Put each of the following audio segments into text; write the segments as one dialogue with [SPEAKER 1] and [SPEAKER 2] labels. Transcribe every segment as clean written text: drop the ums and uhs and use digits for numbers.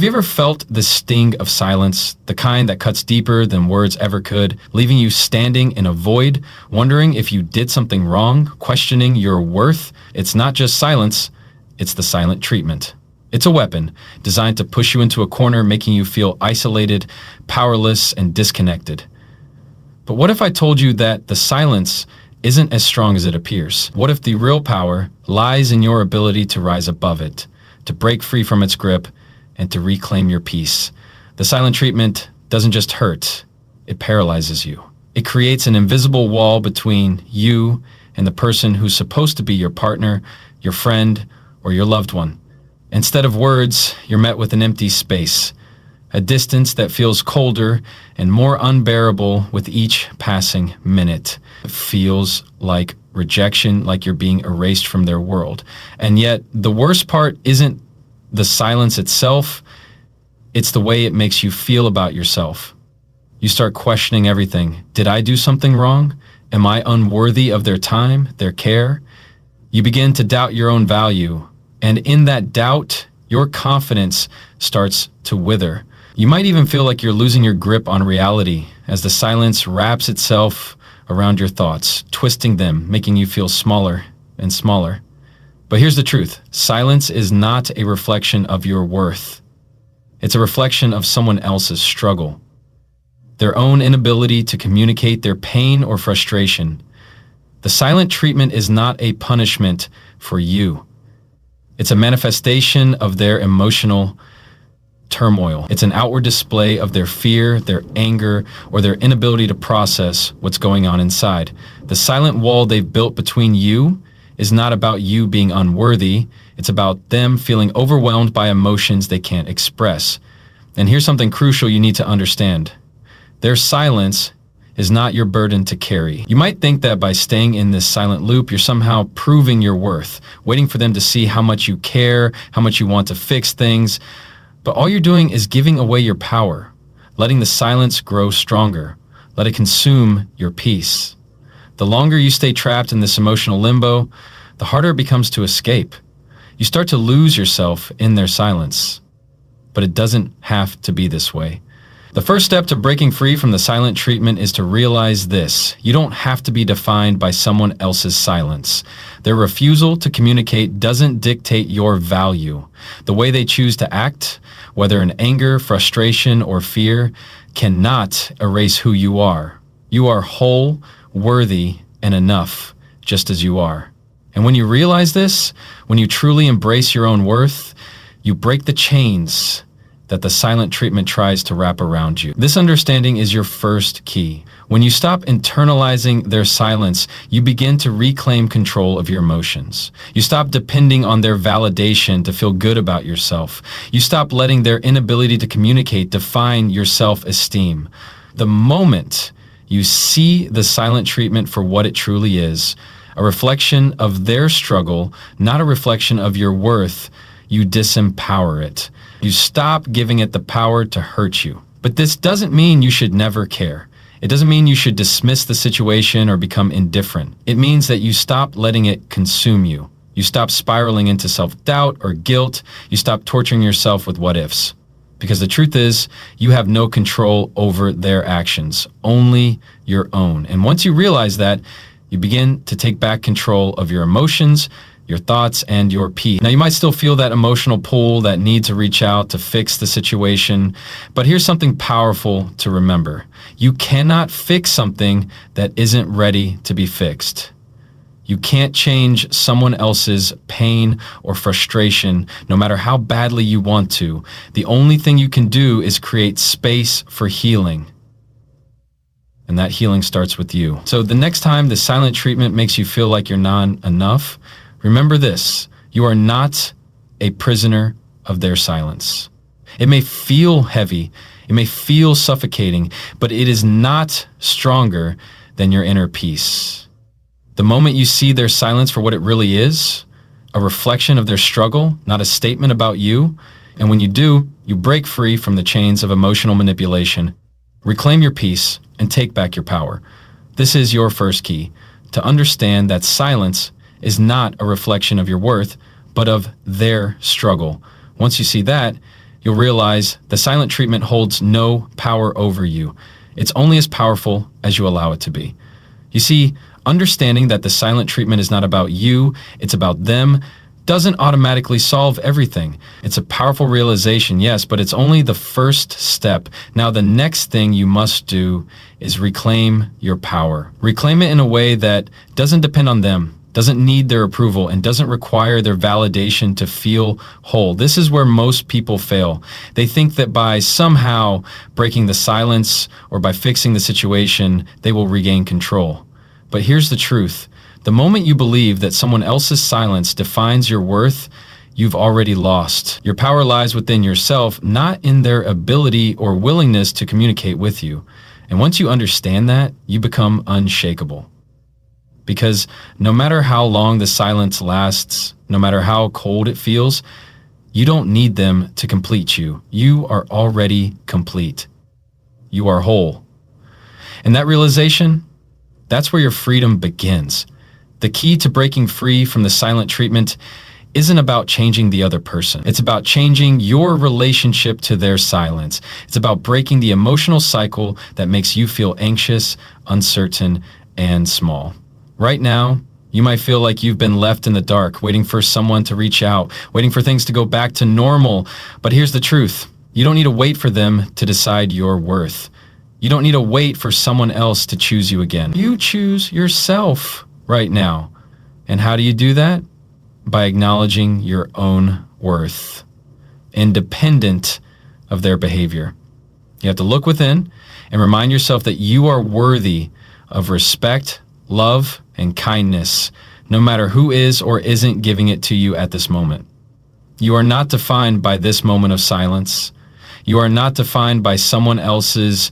[SPEAKER 1] you ever felt the sting of silence, the kind that cuts deeper than words ever could, leaving you standing in a void, wondering if you did something wrong, questioning your worth? It's not just silence, it's the silent treatment. It's a weapon designed to push you into a corner, making you feel isolated, powerless, and disconnected. But what if I told you that the silence isn't as strong as it appears? What if the real power lies in your ability to rise above it, to break free from its grip, and to reclaim your peace? The silent treatment doesn't just hurt, it paralyzes you. It creates an invisible wall between you and the person who's supposed to be your partner, your friend, or your loved one. Instead of words, you're met with an empty space, a distance that feels colder and more unbearable with each passing minute. It feels like rejection, like you're being erased from their world. And yet, the worst part isn't the silence itself, it's the way it makes you feel about yourself. You start questioning everything. Did I do something wrong? Am I unworthy of their time, their care? You begin to doubt your own value. And in that doubt, your confidence starts to wither. You might even feel like you're losing your grip on reality as the silence wraps itself around your thoughts, twisting them, making you feel smaller and smaller. But here's the truth. Silence is not a reflection of your worth. It's a reflection of someone else's struggle, their own inability to communicate their pain or frustration. The silent treatment is not a punishment for you. It's a manifestation of their emotional turmoil. It's an outward display of their fear, their anger, or their inability to process what's going on inside. The silent wall they've built between you is not about you being unworthy. It's about them feeling overwhelmed by emotions they can't express. And here's something crucial you need to understand. Their silence is not your burden to carry. You might think that by staying in this silent loop, you're somehow proving your worth, waiting for them to see how much you care, how much you want to fix things. But all you're doing is giving away your power, letting the silence grow stronger. Let it consume your peace. The longer you stay trapped in this emotional limbo, the harder it becomes to escape. You start to lose yourself in their silence. But it doesn't have to be this way. The first step to breaking free from the silent treatment is to realize this. You don't have to be defined by someone else's silence. Their refusal to communicate doesn't dictate your value. The way they choose to act, whether in anger, frustration, or fear, cannot erase who you are. You are whole, worthy, and enough, just as you are. And when you realize this, when you truly embrace your own worth, you break the chains that the silent treatment tries to wrap around you. This understanding is your first key. When you stop internalizing their silence, you begin to reclaim control of your emotions. You stop depending on their validation to feel good about yourself. You stop letting their inability to communicate define your self-esteem. The moment you see the silent treatment for what it truly is, a reflection of their struggle, not a reflection of your worth, you disempower it. You stop giving it the power to hurt you. But this doesn't mean you should never care. It doesn't mean you should dismiss the situation or become indifferent. It means that you stop letting it consume you. You stop spiraling into self-doubt or guilt. You stop torturing yourself with what-ifs. Because the truth is, you have no control over their actions, only your own. And once you realize that, you begin to take back control of your emotions, your thoughts, and your peace. Now, you might still feel that emotional pull, that need to reach out to fix the situation, but here's something powerful to remember. You cannot fix something that isn't ready to be fixed. You can't change someone else's pain or frustration, no matter how badly you want to. The only thing you can do is create space for healing. And that healing starts with you. So the next time the silent treatment makes you feel like you're not enough, remember this: you are not a prisoner of their silence. It may feel heavy, it may feel suffocating, but it is not stronger than your inner peace. The moment you see their silence for what it really is, a reflection of their struggle, not a statement about you, and when you do, you break free from the chains of emotional manipulation, reclaim your peace, and take back your power. This is your first key, to understand that silence is not a reflection of your worth, but of their struggle. Once you see that, you'll realize the silent treatment holds no power over you. It's only as powerful as you allow it to be. You see, understanding that the silent treatment is not about you, it's about them, doesn't automatically solve everything. It's a powerful realization, yes, but it's only the first step. Now, the next thing you must do is reclaim your power. Reclaim it in a way that doesn't depend on them, doesn't need their approval, and doesn't require their validation to feel whole. This is where most people fail. They think that by somehow breaking the silence or by fixing the situation, they will regain control. But here's the truth. The moment you believe that someone else's silence defines your worth, you've already lost. Your power lies within yourself, not in their ability or willingness to communicate with you. And once you understand that, you become unshakable. Because no matter how long the silence lasts, no matter how cold it feels, you don't need them to complete you. You are already complete. You are whole. And that realization, that's where your freedom begins. The key to breaking free from the silent treatment isn't about changing the other person. It's about changing your relationship to their silence. It's about breaking the emotional cycle that makes you feel anxious, uncertain, and small. Right now, you might feel like you've been left in the dark, waiting for someone to reach out, waiting for things to go back to normal. But here's the truth. You don't need to wait for them to decide your worth. You don't need to wait for someone else to choose you again. You choose yourself right now. And how do you do that? By acknowledging your own worth, independent of their behavior. You have to look within and remind yourself that you are worthy of respect, love, and kindness, no matter who is or isn't giving it to you at this moment. You are not defined by this moment of silence. You are not defined by someone else's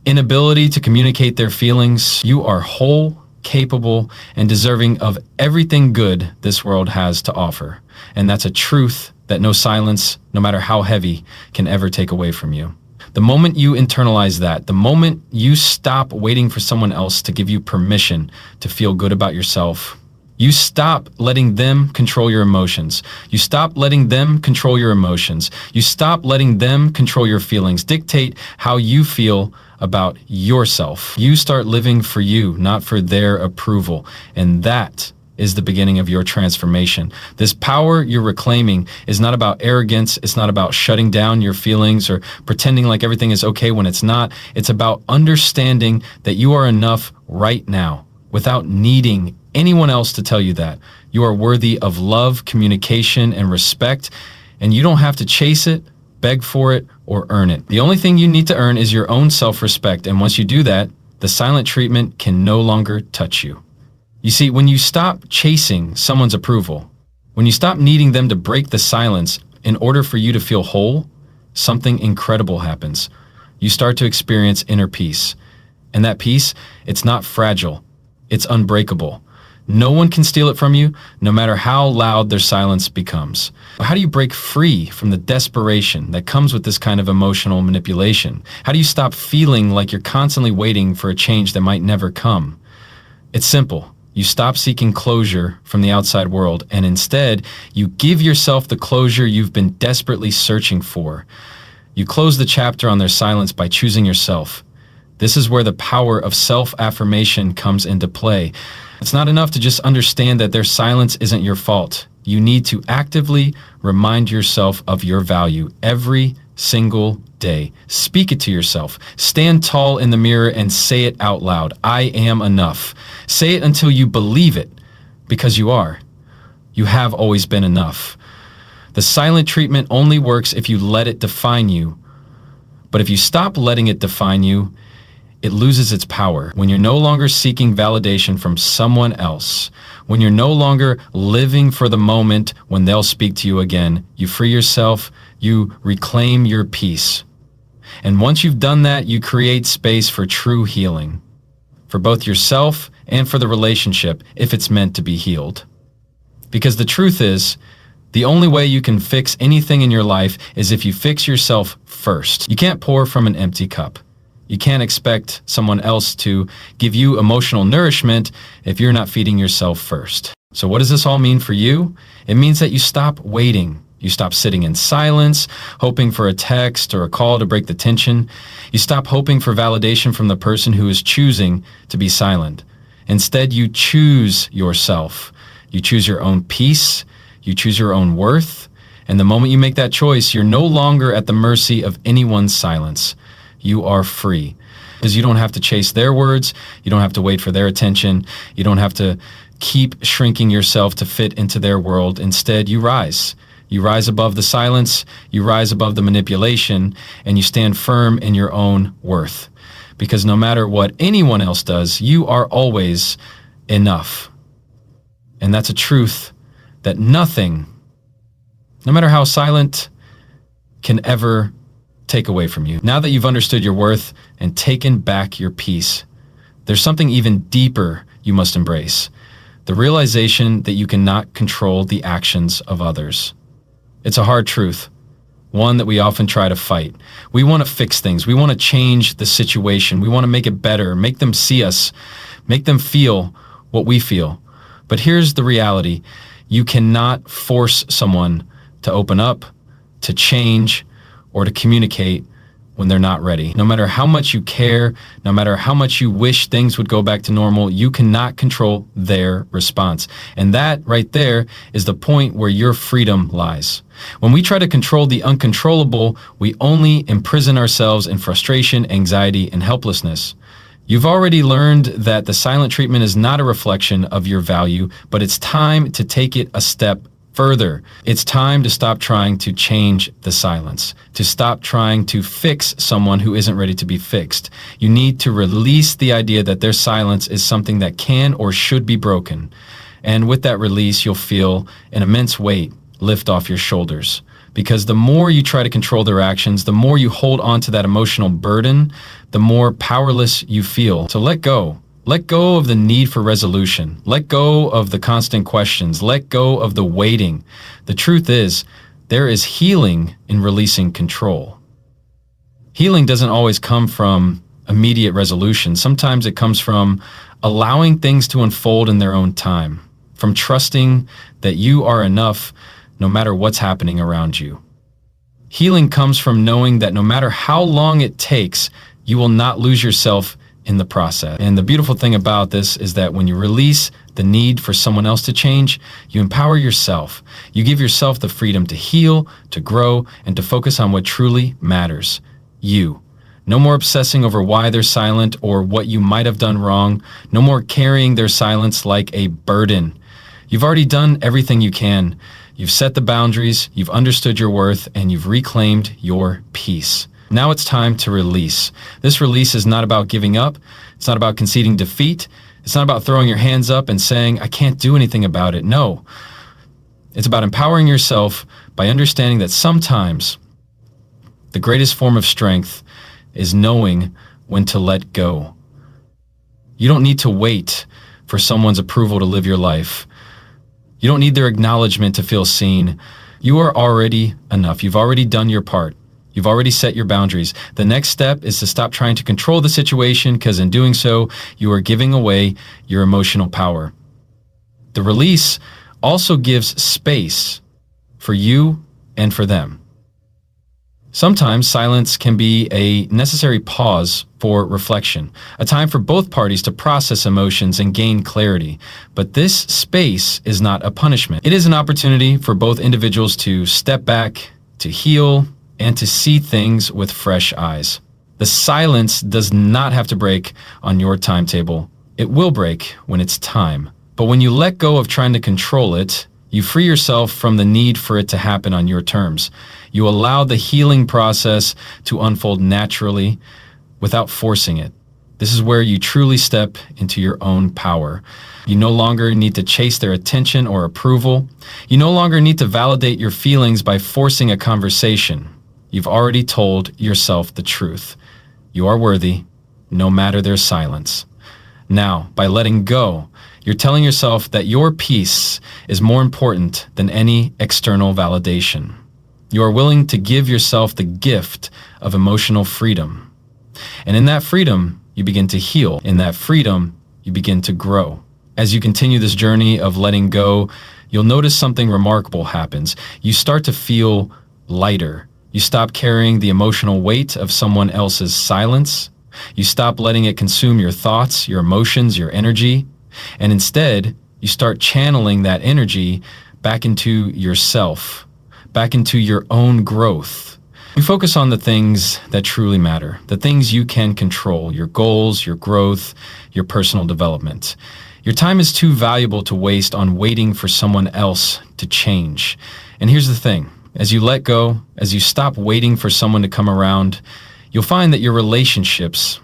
[SPEAKER 1] inability to communicate their feelings. You are whole, capable, and deserving of everything good this world has to offer. And that's a truth that no silence, no matter how heavy, can ever take away from you. The moment you internalize that, the moment you stop waiting for someone else to give you permission to feel good about yourself, you stop letting them control your emotions. You stop letting them control your emotions. You stop letting them control your feelings, dictate how you feel about yourself. You start living for you, not for their approval. And that is the beginning of your transformation. This power you're reclaiming is not about arrogance. It's not about shutting down your feelings or pretending like everything is okay when it's not. It's about understanding that you are enough right now without needing anyone else to tell you that. You are worthy of love, communication, and respect, and you don't have to chase it, beg for it, or earn it. The only thing you need to earn is your own self-respect, and once you do that, the silent treatment can no longer touch you. You see, when you stop chasing someone's approval, when you stop needing them to break the silence in order for you to feel whole, something incredible happens. You start to experience inner peace. And that peace, it's not fragile, it's unbreakable. No one can steal it from you, no matter how loud their silence becomes. But how do you break free from the desperation that comes with this kind of emotional manipulation? How do you stop feeling like you're constantly waiting for a change that might never come? It's simple. You stop seeking closure from the outside world, and instead, you give yourself the closure you've been desperately searching for. You close the chapter on their silence by choosing yourself. This is where the power of self-affirmation comes into play. It's not enough to just understand that their silence isn't your fault. You need to actively remind yourself of your value every single day. Speak it to yourself. Stand tall in the mirror and say it out loud. I am enough. Say it until you believe it, because you are. You have always been enough. The silent treatment only works if you let it define you. But if you stop letting it define you, it loses its power. When you're no longer seeking validation from someone else, when you're no longer living for the moment when they'll speak to you again, you free yourself, you reclaim your peace. And once you've done that, you create space for true healing, for both yourself and for the relationship, if it's meant to be healed. Because the truth is, the only way you can fix anything in your life is if you fix yourself first. You can't pour from an empty cup. You can't expect someone else to give you emotional nourishment if you're not feeding yourself first. So what does this all mean for you? It means that you stop waiting. You stop sitting in silence, hoping for a text or a call to break the tension. You stop hoping for validation from the person who is choosing to be silent. Instead, you choose yourself. You choose your own peace. You choose your own worth. And the moment you make that choice, you're no longer at the mercy of anyone's silence. You are free. Because you don't have to chase their words. You don't have to wait for their attention. You don't have to keep shrinking yourself to fit into their world. Instead, you rise. You rise above the silence, you rise above the manipulation, and you stand firm in your own worth. Because no matter what anyone else does, you are always enough. And that's a truth that nothing, no matter how silent, can ever take away from you. Now that you've understood your worth and taken back your peace, there's something even deeper you must embrace. The realization that you cannot control the actions of others. It's a hard truth, one that we often try to fight. We want to fix things. We want to change the situation. We want to make it better, make them see us, make them feel what we feel. But here's the reality. You cannot force someone to open up, to change, or to communicate when they're not ready. No matter how much you care, no matter how much you wish things would go back to normal, you cannot control their response. And that right there is the point where your freedom lies. When we try to control the uncontrollable, we only imprison ourselves in frustration, anxiety, and helplessness. You've already learned that the silent treatment is not a reflection of your value, but it's time to take it a step further. It's time to stop trying to change the silence, to stop trying to fix someone who isn't ready to be fixed. You need to release the idea that their silence is something that can or should be broken. And with that release, you'll feel an immense weight lift off your shoulders. Because the more you try to control their actions, the more you hold on to that emotional burden, the more powerless you feel. So let go. Let go of the need for resolution. Let go of the constant questions. Let go of the waiting. The truth is, there is healing in releasing control. Healing doesn't always come from immediate resolution. Sometimes it comes from allowing things to unfold in their own time, from trusting that you are enough no matter what's happening around you. Healing comes from knowing that no matter how long it takes, you will not lose yourself in the process. And the beautiful thing about this is that when you release the need for someone else to change, you empower yourself. You give yourself the freedom to heal, to grow, and to focus on what truly matters. You. No more obsessing over why they're silent or what you might have done wrong. No more carrying their silence like a burden. You've already done everything you can. You've set the boundaries, you've understood your worth, and you've reclaimed your peace. Now it's time to release. This release is not about giving up. It's not about conceding defeat. It's not about throwing your hands up and saying, I can't do anything about it. No. It's about empowering yourself by understanding that sometimes the greatest form of strength is knowing when to let go. You don't need to wait for someone's approval to live your life. You don't need their acknowledgement to feel seen. You are already enough. You've already done your part. You've already set your boundaries. The next step is to stop trying to control the situation, because in doing so, you are giving away your emotional power. The release also gives space for you and for them. Sometimes silence can be a necessary pause for reflection, a time for both parties to process emotions and gain clarity. But this space is not a punishment. It is an opportunity for both individuals to step back, to heal, and to see things with fresh eyes. The silence does not have to break on your timetable. It will break when it's time. But when you let go of trying to control it, you free yourself from the need for it to happen on your terms. You allow the healing process to unfold naturally without forcing it. This is where you truly step into your own power. You no longer need to chase their attention or approval. You no longer need to validate your feelings by forcing a conversation. You've already told yourself the truth. You are worthy, no matter their silence. Now, by letting go, you're telling yourself that your peace is more important than any external validation. You are willing to give yourself the gift of emotional freedom. And in that freedom, you begin to heal. In that freedom, you begin to grow. As you continue this journey of letting go, you'll notice something remarkable happens. You start to feel lighter. You stop carrying the emotional weight of someone else's silence. You stop letting it consume your thoughts, your emotions, your energy. And instead, you start channeling that energy back into yourself, back into your own growth. You focus on the things that truly matter, the things you can control, your goals, your growth, your personal development. Your time is too valuable to waste on waiting for someone else to change. And here's the thing. As you let go, as you stop waiting for someone to come around, you'll find that your relationships